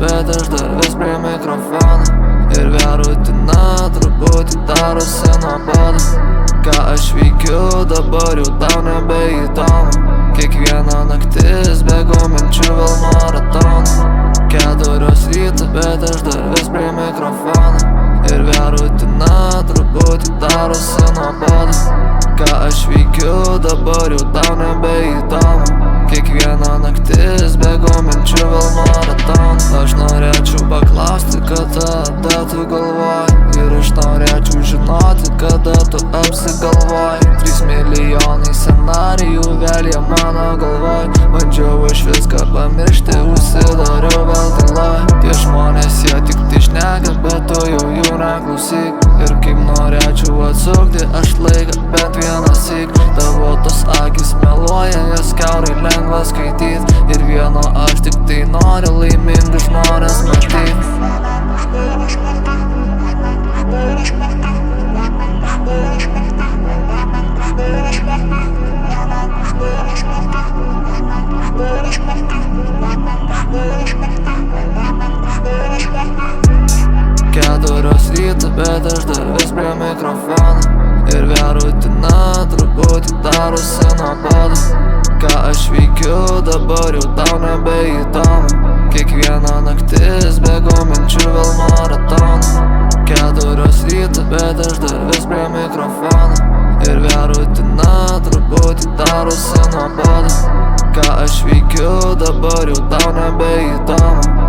bet aš dar vis prie mikrofono. Ir vėl rutina truputį darosi nuobodu. Ką aš veikiu dabar jau tau nebeįdomu. Kiekviena naktis bėgu minčių vėl maratoną. 4 ryto, bet aš dar vis prie mikrofono. Ir vėl rutina truputį darosi nuobodu. Ką aš veikiu dabar jau tau nebeįdomu. Kiekviena naktis bėgu minčių vėl maratoną. Aš norėčiau paklausti, kada tu galvoji. Ir aš norėčiau žinoti, kada tu apsigalvoji. 3 milijonai scenarijų vėl jie mano galvoj. Bandžiau aš viską pamiršti, užsidariau vėl tyloj. Tie žmonės jie tik tai šneka, bet tu jau jų neklausyk. Ir kaip norėčiau atsukti aš laiką bent vienąsyk. Tavo tos akis meluoja, jas kiaurai lengva skaityt. Ir vieno aš tik tai noriu laimingus žmonės matyt. Keturios ryto, bet aš dar vis prie mikrofono. Ir vėl rutina truputį darosi nuobodu. Ką aš veikiu dabar jau tau nebeįdomu. Kiekviena naktis bėgu minčių vėl maratoną. 4 ryto, bet aš dar vis prie mikrofono. Ir vėl rutina truputį darosi nuobodu. Ką aš veikiu dabar jau tau nebeįdomu.